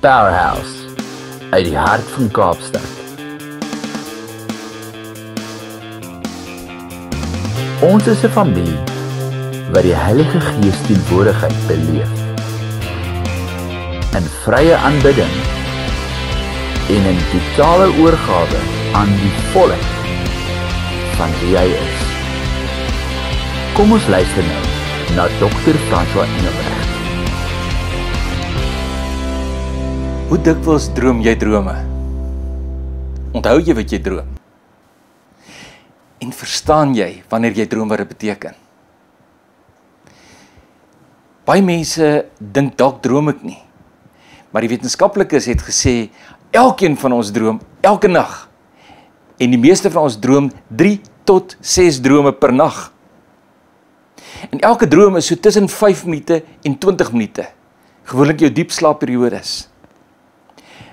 Powerhouse uit die hart van Kaapstad. Ons is 'n familie wat die Heilige Gees teenwoordigheid beleef. In vrye aanbidding en in totale oorgawe aan die volheid van wie hy is. Kom ons luister nou na Dr. François Engelbrecht. Hoe dikwels droom jy drome? Onthou jy wat jy droom? En verstaan jy wanneer jy droom wat dit beteken? Baie mense dink dalk droom ek nie. Maar die wetenskaplikes het gesê, elkeen van ons droom, elke nag. En die meeste van ons droom 3 tot 6 drome per nag. En elke droom is so tussen 5 minute en 20 minute. Gewoonlik jou diep slaapperiodes.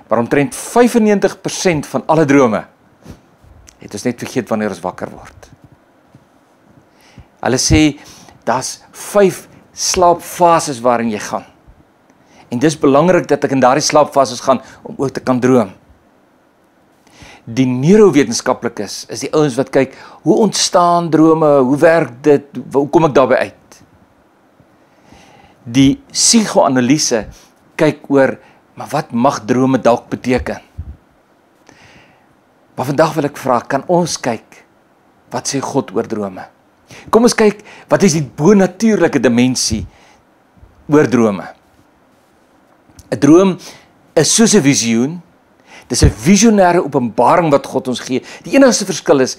Maar omtrent 95% van alle drome het ons net vergeet wanneer ons wakker word. Hulle sê, daar's 5 slaapfases waarin jy gaan. En dis belangrik dat ek in daardie slaapfases gaan om ook te kan droom. Die neurowetenskaplikes is die ouens wat kyk, hoe ontstaan drome, hoe werk dit, hoe kom ek daarby uit? Die psigoanalise kyk oor, maar wat mag drome dalk beteken? Maar vandag wil ek vra, kan ons kyk, wat sê God oor drome? Kom ons kyk, wat is die bonatuurlike dimensie oor drome? 'n Droom is soos 'n visioen. Dis 'n visionêre openbaring wat God ons gee. Die enigste verskil is,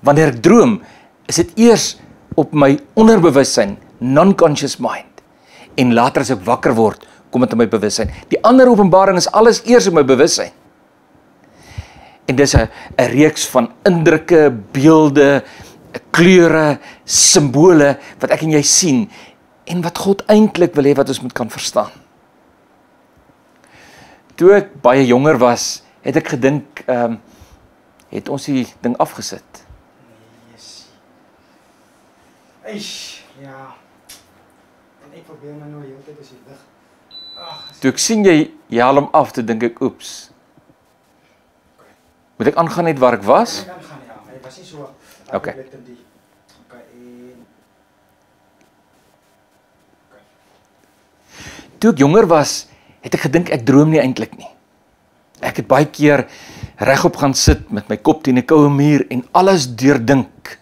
wanneer ek droom, is dit eers op my onderbewussyn, non-conscious mind. En later as ek wakker word, kom dit in my bewussyn. Die ander openbaring is alles eers in my bewussyn. En dis 'n reeks van indrukke, beelde, kleure, simbole, wat ek en jy sien, en wat God eintlik wil hê wat ons moet kan verstaan. Toe ek baie jonger was, het ek gedink, het ons die ding afgesit. Yes. Eish, ja. En ek probeer my nou heeltyd as die lig. Toe ek sien jy haal hom af, toe dink ek, oeps. Moet ek aangaan net waar ek was? Ek aangaan, ja, maar dit was nie so. Okay. Toe ek jonger was, het ek gedink ek droom nie eintlik nie. Ek het baie keer regop gaan sit met my kop teen 'n koue muur en alles deurdink.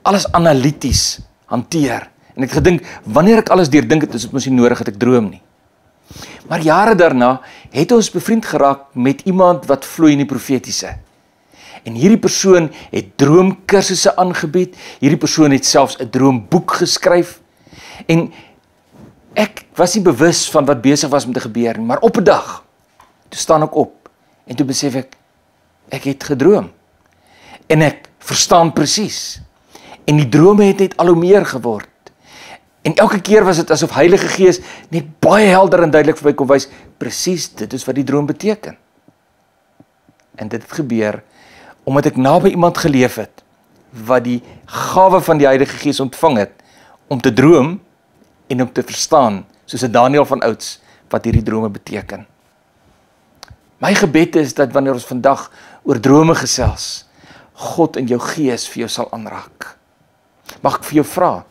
Alles analities hanteer. En ek het gedink, wanneer ek alles deurdink het, is dit mos nie nodig dat ek droom nie. Maar jare daarna het ons bevriend geraak met iemand wat vloei in die profetiese. En hierdie persoon het droomkursusse aangebied. Hierdie persoon het selfs 'n droomboek geskryf. En ek was nie bewus van wat besig was om te gebeur nie, maar op 'n dag, toe staan ek op en toe besef ek het gedroom. En ek verstaan presies. En die drome het net al hoe meer geword. En elke keer was dit asof Heilige Gees net baie helder en duidelik vir my kom wys, presies dit is wat die droom beteken. En dit het gebeur omdat ek naby iemand geleef het wat die gawe van die Heilige Gees ontvang het om te droom en om te verstaan, soos 'n Daniël van ouds, wat hierdie drome beteken. My gebed is dat wanneer ons vandag oor drome gesels, God in jou gees vir jou sal aanraak. Mag ek vir jou vra,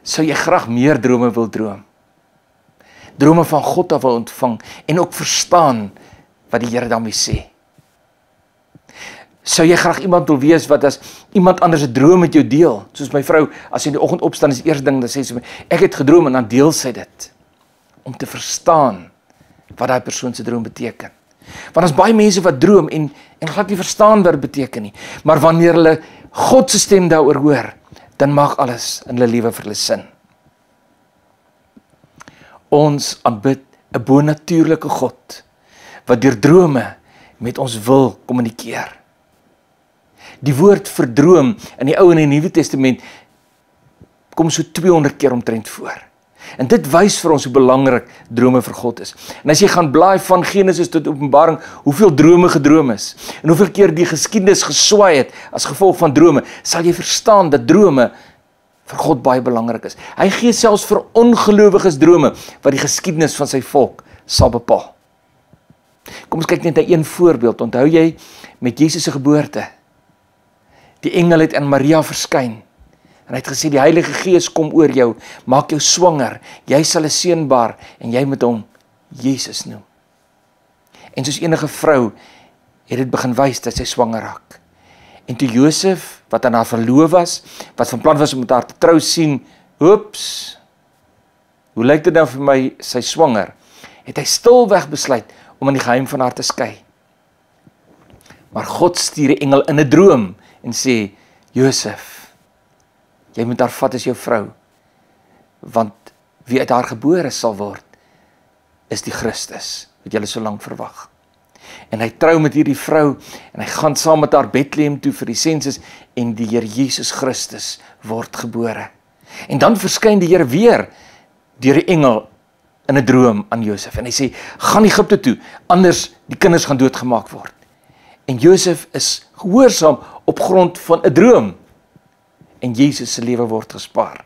sou jy graag meer drome wil droom? Drome van God af wil ontvang en ook verstaan wat die Here daarmee sê? Sou jy graag iemand wil wees wat as iemand anders 'n droom met jou deel? Soos my vrou, as sy in die oggend opstaan, is die eerste ding, dan sê sy my, ek het gedroom, en dan deel sy dit. Om te verstaan wat daai persoon se droom beteken. Want ons baie mense wat droom en glad nie verstaan wat dit beteken nie. Maar wanneer hulle God se stem daaroor hoor, dan maak alles in hulle lewe vir hulle sin. Ons aanbid 'n bonatuurlike God wat deur drome met ons wil kommunikeer. Die woord vir droom in die Ou en die Nuwe Testament kom so 200 keer omtrent voor. En dit wys vir ons hoe belangrik drome vir God is. En as jy gaan blaai van Genesis tot Openbaring, hoeveel drome gedroom is, en hoeveel keer die geskiedenis geswaai het as gevolg van drome, sal jy verstaan dat drome vir God baie belangrik is. Hy gee selfs vir ongelowiges drome wat die geskiedenis van sy volk sal bepaal. Kom ons kyk net na een voorbeeld. Onthou jy met Jesus se geboorte? Die engel het aan Maria verskyn. En hy het gesê, die Heilige Gees kom oor jou, maak jou swanger, jy sal 'n seun baar, en jy moet hom Jesus noem. En soos enige vrou, het dit begin wys dat sy swanger raak. En toe Josef, wat aan haar verloof was, wat van plan was om met haar te trou, sien, oeps, hoe lyk dit nou vir my, sy swanger, het hy stilweg besluit om in die geheim van haar te skei. Maar God stuur 'n engel in 'n droom en sê, Josef, jy moet haar vat as jou vrou, want wie uit haar gebore sal word, is die Christus, wat julle so lank verwag. En hy trou met hierdie vrou, en hy gaan saam met haar Bethlehem toe vir die sensus, en die Here Jesus Christus word gebore. En dan verskyn die Here weer, deur die engel, in 'n droom aan Josef, en hy sê, gaan Egipte toe, anders die kinders gaan doodgemaak word. En Josef is gehoorsaam op grond van 'n droom, en Jesus se lewe word gespaar.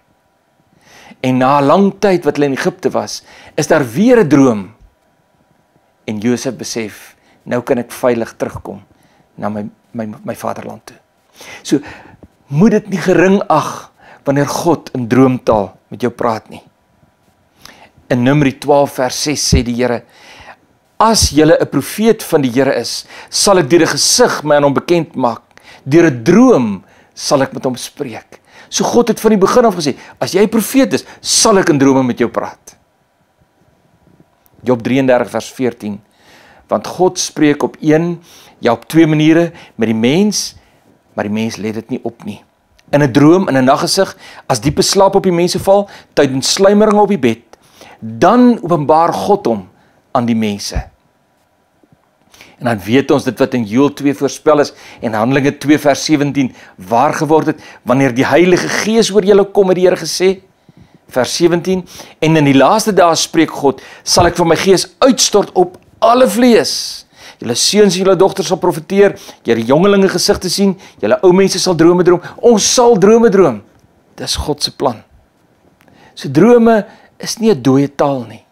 En na 'n lang tyd wat hulle in Egipte was, is daar weer 'n droom, en Josef besef, nou kan ek veilig terugkom na my vaderland toe. So, moet dit nie gering ag wanneer God in droomtaal met jou praat nie. In Numeri 12 vers 6 sê die Here, as julle 'n profeet van die Here is, sal ek deur 'n gesig my aan hom bekend maak. Deur 'n droom sal ek met hom spreek. So God het van die begin af gesê, as jy 'n profeet is, sal ek in drome met jou praat. Job 33 vers 14, want God spreek op een, ja op twee maniere met die mens, maar die mens let dit nie op nie. In 'n droom, in 'n naggesig, as diepe slaap op die mense val, tydens sluimeringe op die bed, dan openbaar God hom aan die mense. En dan weet ons dit wat in Joël 2 voorspel is, en Handelinge 2 vers 17 waar geword het, wanneer die Heilige Gees oor julle kom, het die Here gesê, vers 17, en in die laaste dae spreek God, sal ek van my gees uitstort op alle vlees. Julle seuns en julle dogters sal profeteer, julle jongelinge gesigte sien, julle ou mense sal drome droom, ons sal drome droom. Dis God se plan. So drome is nie 'n dooie taal nie.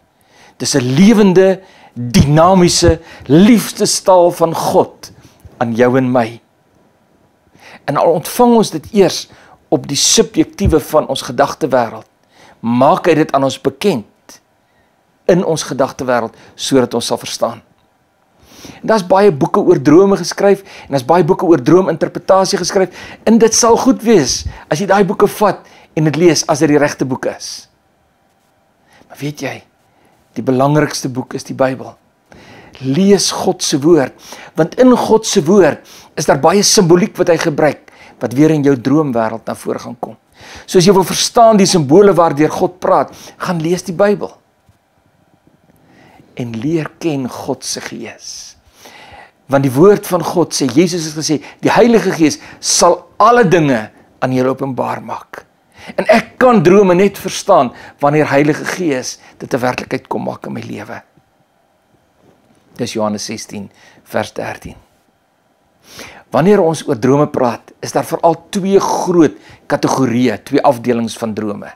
Dis 'n lewende, dinamiese liefdestaal van God aan jou en my. En al ontvang ons dit eers op die subjektiewe van ons gedagtewêreld, maak hy dit aan ons bekend in ons gedagtewêreld, sodat ons sal verstaan. En daar's baie boeke oor drome geskryf, en daar's baie boeke oor droominterpretasie geskryf, en dit sal goed wees, as jy daai boeke vat, en dit lees, as dit die regte boek is. Maar weet jy, die belangrikste boek is die Bybel. Lees God se woord, want in God se woord is daar baie simboliek wat hy gebruik, wat weer in jou droomwêreld na vore gaan kom. So as jy wil verstaan die simbole waardeur God praat, gaan lees die Bybel. En leer ken God se Gees. Want die woord van God sê, Jesus het gesê, die Heilige Gees sal alle dinge aan julle openbaar maak. En ek kan drome net verstaan, wanneer Heilige Gees dit 'n werklikheid kom maak in my lewe. Dis Johannes 16 vers 13. Wanneer ons oor drome praat, is daar veral twee groot kategorieë, twee afdelings van drome.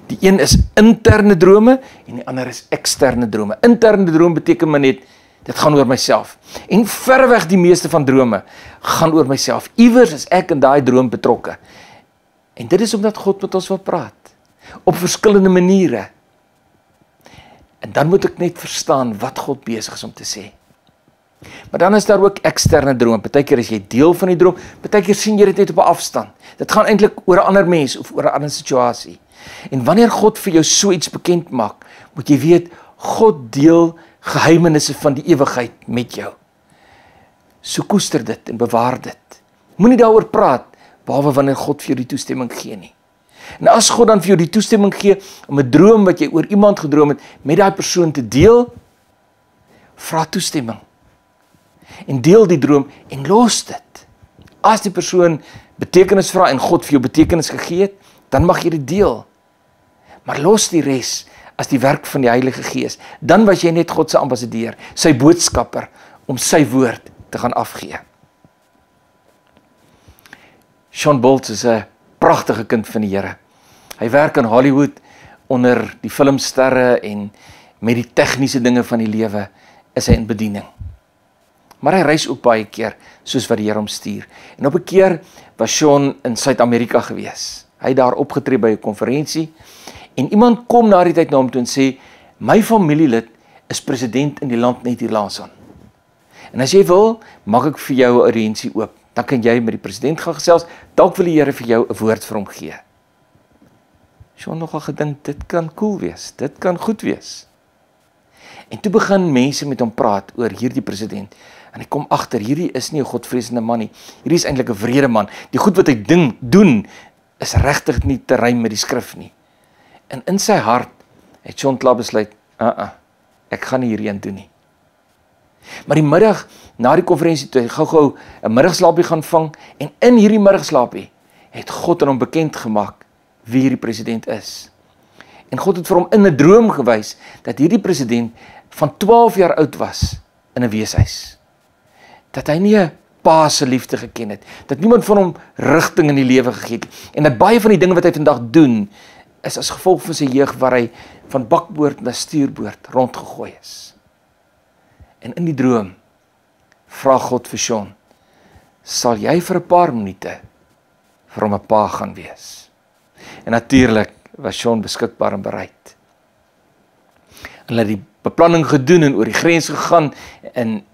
Die een is interne drome en die ander is eksterne drome. Interne droom beteken maar net, dit gaan oor myself. En verreweg die meeste van drome gaan oor myself. Iewers is ek in daai droom betrokke. En dit is omdat God met ons wil praat, op verskillende maniere. En dan moet ek net verstaan wat God besig is om te sê. Maar dan is daar ook eksterne droom. Partykeer is jy deel van die droom, partykeer sien jy dit net op 'n afstand. Dit gaan eintlik oor 'n ander mens of oor 'n ander situasie. En wanneer God vir jou so iets bekend maak, moet jy weet, God deel geheimenisse van die ewigheid met jou. So koester dit en bewaar dit. Moenie daaroor praat, behalwe wanneer God vir jou die toestemming gee nie. En as God dan vir jou die toestemming gee om 'n droom wat jy oor iemand gedroom het, met daai persoon te deel, vra toestemming. En deel die droom en los dit. As die persoon betekenis vra en God vir jou betekenis gegee het, dan mag jy dit deel. Maar los die res as die werk van die Heilige Gees. Dan was jy net God se ambassadeur, sy boodskapper, om sy woord te gaan afgee. Sean Bolts is 'n pragtige kind van die Here. Hy werk in Hollywood onder die filmsterre en met die tegniese dinge van die lewe is hy in bediening. Maar hy reis ook baie keer, soos wat die Here hom stuur. En op 'n keer was Sean in Suid-Amerika gewees. Hy het daar opgetree by 'n konferensie, en iemand kom na die tyd na hom toe en sê, my familielid is president in die land net hier langs aan. En as jy wil, mag ek vir jou 'n audiensie oop. Dan kan jy met die president gaan gesels, dalk wil die Here vir jou 'n woord vir hom gee. Sean nogal gedink, dit kan cool wees, dit kan goed wees. En toe begin mense met hom praat oor hierdie president. En hy kom agter, hierdie is nie 'n godvreesende man nie. Hierdie is eintlik 'n wrede man. Die goed wat hy doen, is regtig nie te rym met die skrif nie. En in sy hart het Sean klaar besluit, ek gaan nie hierheen doen nie. Maar die middag, na die konferensie, toe hy gou-gou 'n middagslaapie gaan vang, en in hierdie middagslaapie het God aan hom bekend gemaak wie hierdie president is. En God het vir hom in 'n droom gewys, dat hierdie president van 12 jaar oud was in 'n weeshuis. Dat hy nie 'n pa se liefde geken het, dat niemand van hom rigting in die lewe gegee het, en dat baie van die dinge wat hy vandag doen, is as gevolg van sy jeug waar hy van bakboord na stuurboord rondgegooi is. En in die droom vra God vir Sean, sal jy vir 'n paar minute vir hom 'n pa gaan wees? En natuurlik was Sean beskikbaar en bereid. Hulle het die beplanning gedoen en oor die grens gegaan en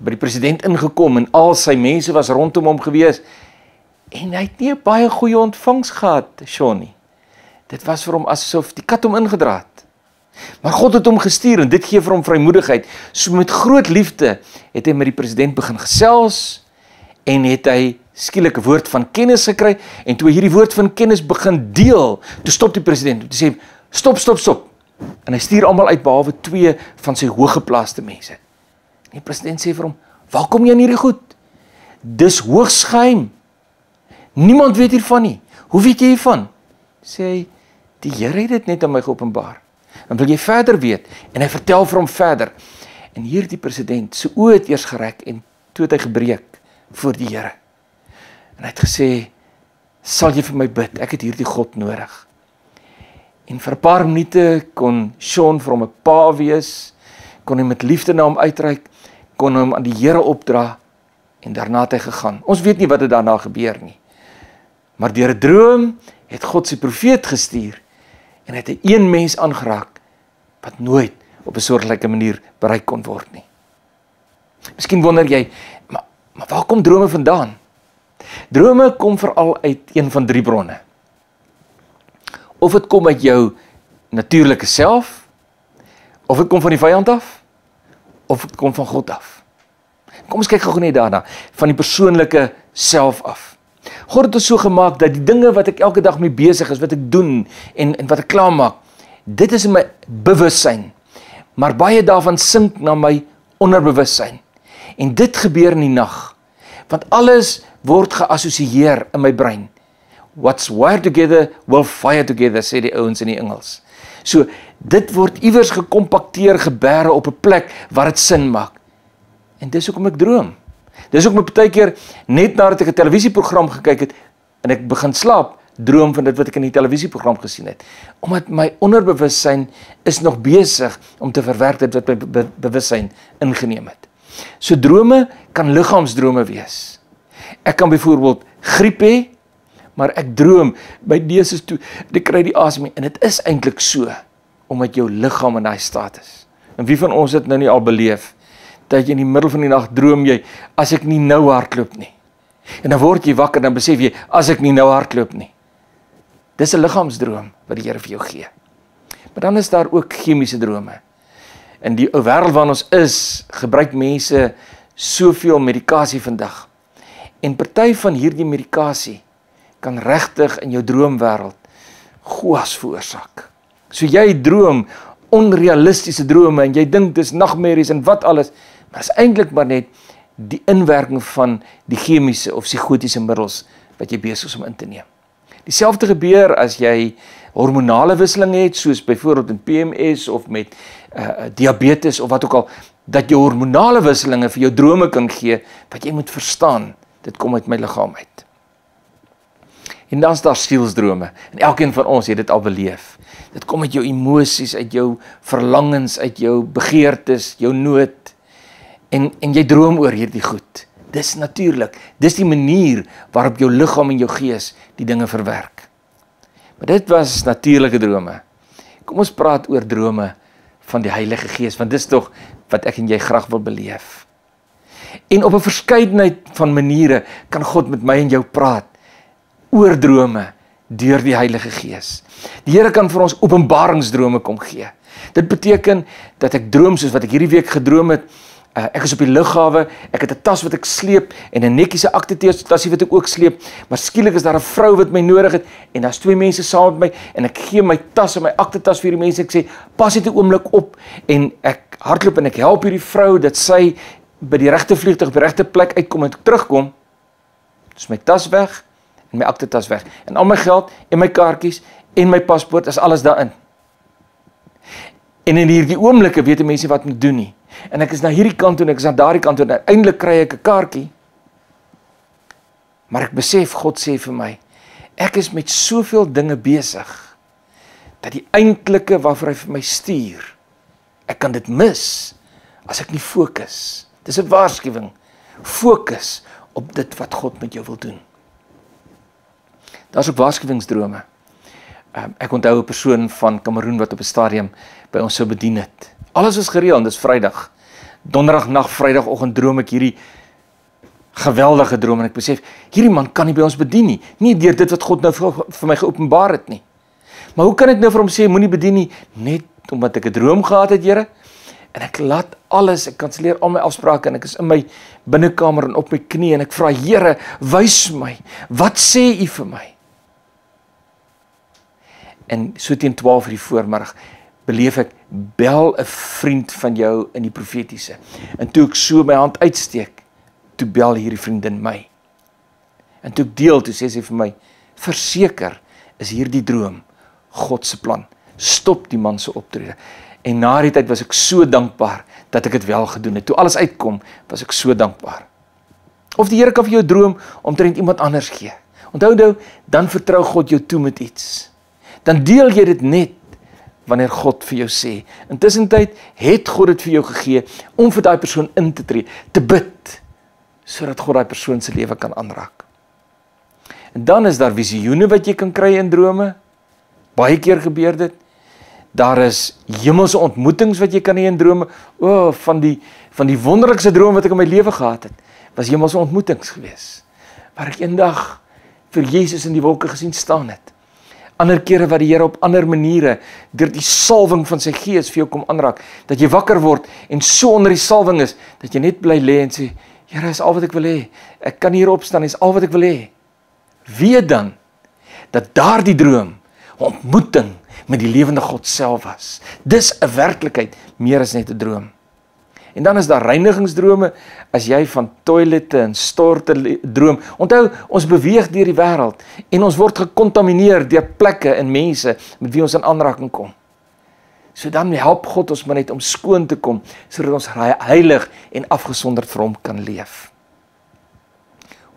by die president ingekom en al sy mense was rondom hom gewees en hy het nie 'n baie goeie ontvangs gehad, Sean nie. Dit was vir hom asof die kat hom ingedra het. Maar God het hom gestuur en dit gee vir hom vrymoedigheid. So met groot liefde het hy met die president begin gesels en het hy skielik 'n woord van kennis gekry en toe hy hierdie woord van kennis begin deel, toe stop die president en sê stop. En hy stuur almal uit behalwe 2 van sy hooggeplaaste mense. Die president sê vir hom, "Waar kom jy aan hierdie goed? Dis hoogs geheim. Niemand weet hiervan nie. Hoe weet jy hiervan?" Sê hy, "Die Here het dit net aan my geopenbaar. En wil jy verder weet?" En hy vertel vir hom verder. En hierdie president se oë het eers gereg en toe het hy gebreek voor die Here. En hy het gesê, "Sal jy vir my bid? Ek het hierdie God nodig." En vir 'n paar minute kon Sean vir hom 'n pa wees, kon hy met liefde na hom uitreik, kon hom aan die Here opdra en daarna het hy gegaan. Ons weet nie wat het daarna gebeur nie. Maar deur 'n droom het God sy profeet gestuur en het 'n een mens aangeraak wat nooit op 'n soortgelyke manier bereik kon word nie. Miskien wonder jy, maar waar kom drome vandaan? Drome kom veral uit een van 3 bronne. Of dit kom uit jou natuurlike self, of dit kom van die vyand af, of dit kom van God af. Kom ons kyk gou net daarna, van die persoonlike self af. God het ons so gemaak dat die dinge wat ek elke dag mee besig is, wat ek doen en wat ek klaarmaak, dit is in my bewussyn. Maar baie daarvan sink na my onderbewussyn. En dit gebeur in die nag. Want alles word geassosieer in my brein. What's wired together will fire together, sê die ouens in die Engels. So, dit word iewers gekompakteer, gebeere op 'n plek waar dit sin maak. En dis hoekom ek droom. Dis hoekom ek baie keer, net nadat ek 'n televisieprogram gekyk het, en ek begin slaap, droom van dit wat ek in die televisieprogram gesien het. Omdat my onderbewussyn is nog besig om te verwerk dit wat my bewussyn ingeneem het. So drome kan liggaamsdrome wees. Ek kan byvoorbeeld griep hê, maar ek droom, my neus is toe, ek kry die asem nie, en dit is eintlik so, omdat jou liggaam in daai staat is. En wie van ons het nou nie al beleef, dat jy in die middel van die nag droom jy, as ek nie nou hardloop nie. En dan word jy wakker, dan besef jy, as ek nie nou hardloop nie. Dis 'n liggaamsdroom, wat die Here vir jou gee. Maar dan is daar ook chemiese drome. In die ou wêreld waarin ons is, gebruik mense soveel medikasie vandag. En party van hierdie medikasie kan regtig in jou droomwêreld goas veroorsaak. So jy droom onrealistiese drome en jy dink dis nagmerries en wat alles, maar is eintlik maar net die inwerking van die chemiese of psigotiese middels wat jy besig is om in te neem. Dieselfde gebeur as jy hormonale wisseling het, soos byvoorbeeld in PMS of met diabetes of wat ook al, dat jou hormonale wisselinge vir jou drome kan gee, wat jy moet verstaan, dit kom uit my liggaam uit. En dan is daar sielsdrome. En elkeen van ons het dit al beleef. Dit kom uit jou emosies, uit jou verlangens, uit jou begeertes, jou nood. En jy droom oor hierdie goed. Dis natuurlik. Dis die manier waarop jou liggaam en jou gees die dinge verwerk. Maar dit was natuurlike drome. Kom ons praat oor drome van die Heilige Gees, want dis tog wat ek en jy graag wil beleef. En op 'n verskeidenheid van maniere kan God met my en jou praat oor drome deur die Heilige Gees. Die Here kan vir ons openbaringsdrome kom gee. Dit beteken dat ek droom soos wat ek hierdie week gedroom het. Ek is op die lughawe, ek het 'n tas wat ek sleep en 'n netjiese aktetassie wat ek ook sleep, maar skielik is daar 'n vrou wat my nodig het en daar's 2 mense saam met my en ek gee my tas en my aktetas vir die mense. Ek sê, pas net 'n oomblik op en ek hardloop en ek help hierdie vrou dat sy by die regte vliegtuig op die regte plek uitkom en ek terugkom. Dis my tas weg en my aktetas weg en al my geld en my kaartjies en my paspoort is alles daarin. En in hierdie oomblikke weet die mense wat moet doen nie. En ek is na hierdie kant toe en ek is na daardie kant toe en uiteindelik kry ek 'n kaartjie. Maar ek besef, God sê vir my, ek is met soveel dinge besig, dat die eintlike waarvoor hy vir my stuur, ek kan dit mis, as ek nie fokus. Dis 'n waarskuwing. Fokus op dit wat God met jou wil doen. Daar's ook waarskuwingsdrome. Ek onthou 'n persoon van Kameroen wat op 'n stadium by ons sou bedien het. Alles was gereël, dis Vrydag. Donderdagnag, Vrydagoggend droom ek hierdie geweldige droom en ek besef, hierdie man kan nie by ons bedien nie. Nie deur dit wat God nou vir my geopenbaar het nie. Maar hoe kan ek nou vir hom sê, moenie bedien nie? Net omdat ek 'n droom gehad het, Here. En ek laat alles, ek kanselleer al my afsprake en ek is in my binnekamer en op my knie en ek vra, Here, wys my, wat sê U vir my? En so teen 12 die voormiddag beleef ek, bel 'n vriend van jou in die profetiese. En toe ek so my hand uitsteek, toe bel hierdie vriendin my. En toe ek deel, toe sê sy vir my, verseker is hierdie droom God se plan. Stop die man se optrede. En na die tyd was ek so dankbaar dat ek dit wel gedoen het. Toe alles uitkom, was ek so dankbaar. Of die Here kan vir jou droom omtrent iemand anders gee. Onthou nou, dan vertrou God jou toe met iets. Dan deel jy dit net wanneer God vir jou sê. Intussentyd het God dit vir jou gegee om vir daai persoon in te tree, te bid, sodat God daai persoon se lewe kan aanraak. En dan is daar visioene wat jy kan kry in drome. Baie keer gebeur dit. Daar is hemelse ontmoetings wat jy kan hê in drome. Van die wonderlikste droom wat ek in my lewe gehad het, was hemelse ontmoetings gewees. Waar ek eendag vir Jesus in die wolke gesien staan het. Ander kere wat die Here op ander maniere deur die salwing van sy gees vir jou kom aanraak, dat jy wakker word en so onder die salwing is, dat jy net bly lê en sê, Here, is al wat ek wil hê. Ek kan hier opstaan, is al wat ek wil hê. Weet dan, dat daardie droom, ontmoeting met die lewende God self was. Dis 'n werklikheid, meer as net 'n droom. En dan is daar reinigingsdrome, as jy van toilette en storte droom. Onthou, ons beweeg deur die wêreld en ons word gekontamineer deur plekke en mense met wie ons in aanraking kom. So dan help God ons maar net om skoon te kom, sodat ons heilig en afgesonderd vir hom kan leef.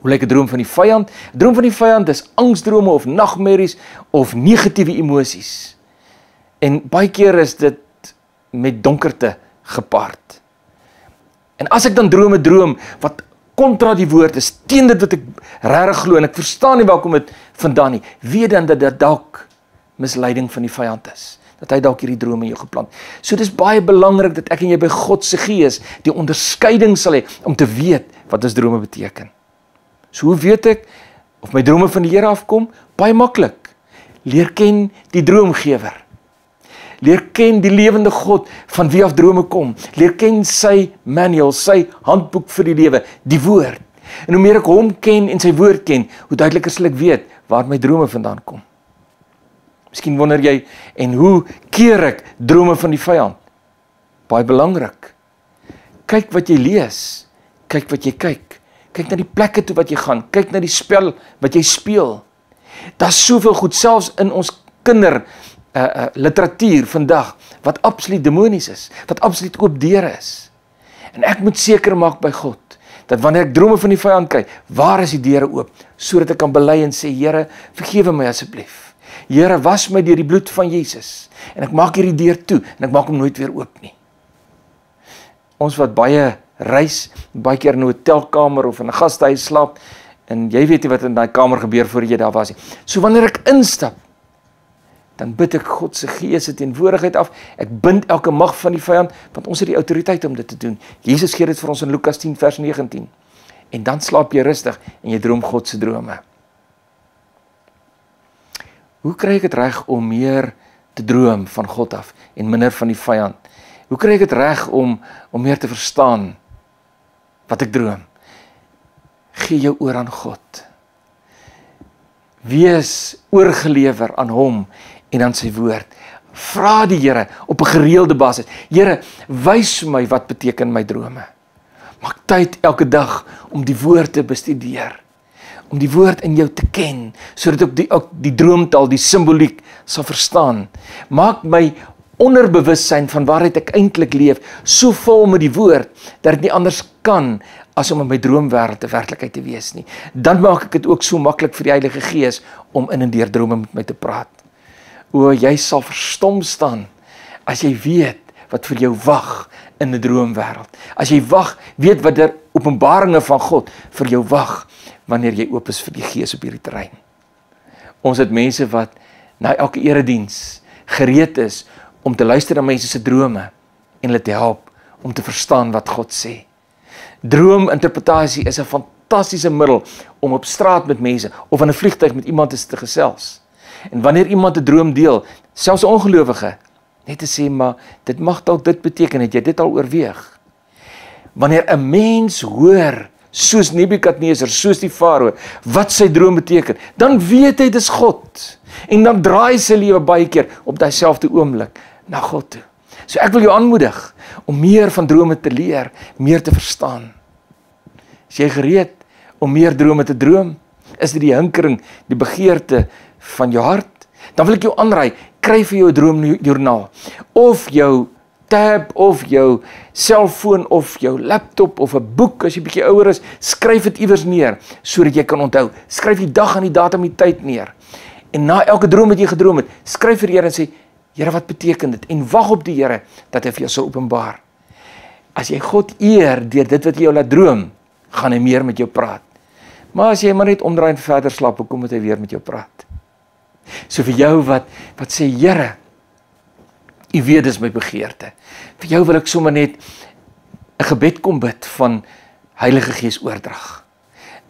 Hoe lyk 'n droom van die vyand? 'n Droom van die vyand is angsdrome of nagmerries of negatiewe emosies. En baie keer is dit met donkerte gepaard. En as ek dan drome droom wat kontra die woord is, teen dit wat ek regtig glo en ek verstaan nie waar kom dit vandaan nie, weet dan dat dit dalk misleiding van die vyand is. Dat hy dalk hierdie drome in jou geplant. So dis baie belangrik dat ek en jy by God se gees die onderskeiding sal hê om te weet wat ons drome beteken. So hoe weet ek of my drome van die Here afkom? Baie maklik. Leer ken die droomgewer. Leer ken die lewende God van wie af drome kom. Leer ken sy manual, sy handboek vir die lewe, die woord. En hoe meer ek hom ken en sy woord ken, hoe duideliker sal ek weet waar my drome vandaan kom. Miskien wonder jy, en hoe keer ek drome van die vyand? Baie belangrik. Kyk wat jy lees, kyk wat jy kyk. Kyk na die plekke toe wat jy gaan, kyk na die spel wat jy speel. Daar's soveel goed, selfs in ons literatuur vandag, wat absoluut demonies is, wat absoluut oop deure is. En ek moet seker maak by God, dat wanneer ek drome van die vyand kry, waar is die deure oop, sodat ek kan bely en sê, Here, vergewe my asseblief. Here, was my deur die bloed van Jesus, en ek maak hierdie deur toe, en ek maak hom nooit weer oop nie. Ons wat baie reis, baie keer in 'n hotelkamer of in 'n gastehuis slaap, en jy weet nie wat in daai kamer gebeur voor jy daar was nie. So wanneer ek instap, dan bid ek God se Gees se teenwoordigheid af. Ek bind elke mag van die vyand, want ons het die autoriteit om dit te doen. Jesus gee dit vir ons in Lukas 10 vers 19. En dan slaap jy rustig en jy droom God se drome. Hoe kry ek dit reg om meer te droom van God af en minder van die vyand? Hoe kry ek dit reg om meer te verstaan wat ek droom? Gee jou oor aan God. Wees oorgelewer aan hom en aan sy woord. Vra die Here op 'n gereelde basis. Here, wys my wat beteken my drome. Maak tyd elke dag om die woord te bestudeer. Om die woord in jou te ken, sodat ek ook die droomtaal, die simboliek sal verstaan. Maak my onderbewussyn van waaruit ek eintlik leef, so vol met die woord, dat dit nie anders kan as om in my droomwêreld 'n werklikheid te wees nie. Dan maak ek dit ook so maklik vir die Heilige Gees om in en deur drome met my te praat. O, jy sal verstom staan as jy weet wat vir jou wag in 'n droomwêreld. As jy weet wat der openbaringe van God vir jou wag wanneer jy oop is vir die Gees op hierdie terrein. Ons het mense wat na elke erediens gereed is om te luister na mense se drome en hulle te help om te verstaan wat God sê. Droominterpretasie is 'n fantastiese middel om op straat met mense of in 'n vliegtuig met iemand te gesels. En wanneer iemand 'n droom deel, selfs 'n ongelowige, net te sê, maar dit mag dalk dit beteken, het jy dit al oorweeg? Wanneer 'n mens hoor, soos Nebukadneser, soos die Farao, wat sy droom beteken, dan weet hy dis God. En dan draai sy lewe baie keer op daai selfde oomblik na God toe. So ek wil jou aanmoedig om meer van drome te leer, meer te verstaan. Is jy gereed om meer drome te droom? Is dit die hinkering, die begeerte van jou hart? Dan wil ek jou aanraai, kry vir jou 'n droomjoernaal, of jou tab, of jou selfoon, of jou laptop, of 'n boek, as jy bietjie ouer is, skryf dit iewers neer, sodat jy kan onthou. Skryf die dag en die datum en die tyd neer. En na elke droom wat jy gedroom het, skryf vir die Here en sê, Here, wat beteken dit? En wag op die Here, dat hy vir jou sal openbaar. As jy God eer deur dit wat jy jou laat droom, gaan hy meer met jou praat. Maar as jy maar net omdraai en verder slaap, hoekom moet hy weer met jou praat? So vir jou wat sê, Here, U weet dis my begeerte. Vir jou wil ek sommer net 'n gebed kom bid van Heilige Gees oordrag.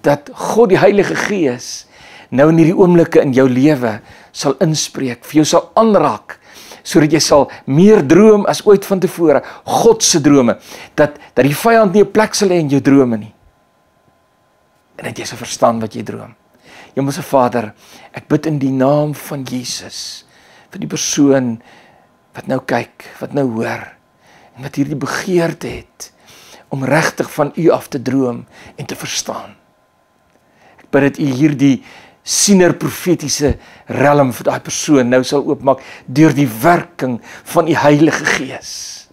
Dat God die Heilige Gees nou in hierdie oomblikke in jou lewe sal inspreek, vir jou sal aanraak, sodat jy sal meer droom as ooit van tevore, God se drome, dat die vyand nie 'n plek sal hê in jou drome nie. En dat jy sal verstaan wat jy droom. Hemelse Vader, ek bid in die naam van Jesus, vir die persoon wat nou kyk, wat nou hoor, en wat hierdie begeerte het, om regtig van U af te droom en te verstaan. Ek bid dat U hierdie siener profetiese realm vir daai persoon nou sal oopmaak, deur die werking van die Heilige Gees.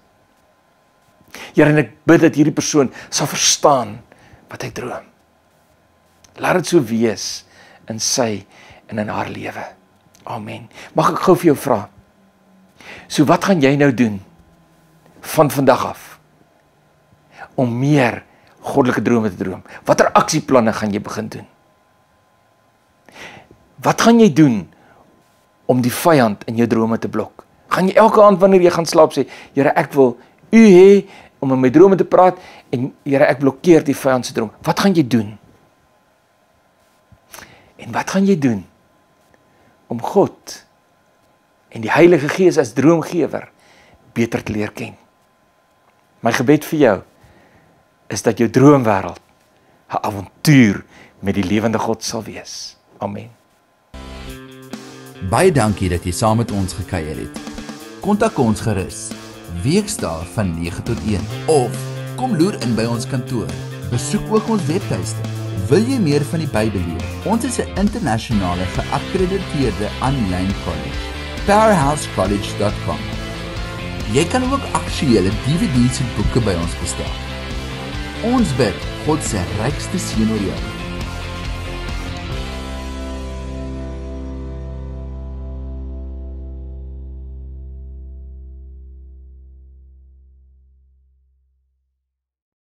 Here, en ek bid dat hierdie persoon sal verstaan wat hy droom. Laat dit so wees in sy en in haar lewe. Amen. Mag ek gou vir jou vra, so wat gaan jy nou doen van vandag af om meer goddelike drome te droom? Watter aksieplanne gaan jy begin doen? Wat gaan jy doen om die vyand in jou drome te blok? Gaan jy elke aand wanneer jy gaan slaap sê, Here, ek wil U hê om in my drome te praat, en Here, ek blokkeer die vyand se droom. Wat gaan jy doen? En wat gaan jy doen om God en die Heilige Gees as droomgewer beter te leer ken? My gebed vir jou is dat jou droomwêreld 'n avontuur met die lewende God sal wees. Amen. Baie dankie dat jy saam met ons gekuier het. Kontak ons gerus weekdae van 9 tot 1 of kom loer in by ons kantoor. Besoek ook ons webtuiste. Wil jy meer van die Bybel leer? Ons is 'n internasionale geakkrediteerde aanlyn college. powerhousecollege.com. Jy kan ook aktuele DVD's en boeke by ons bestel. Ons bid God se rykste seën oor jou.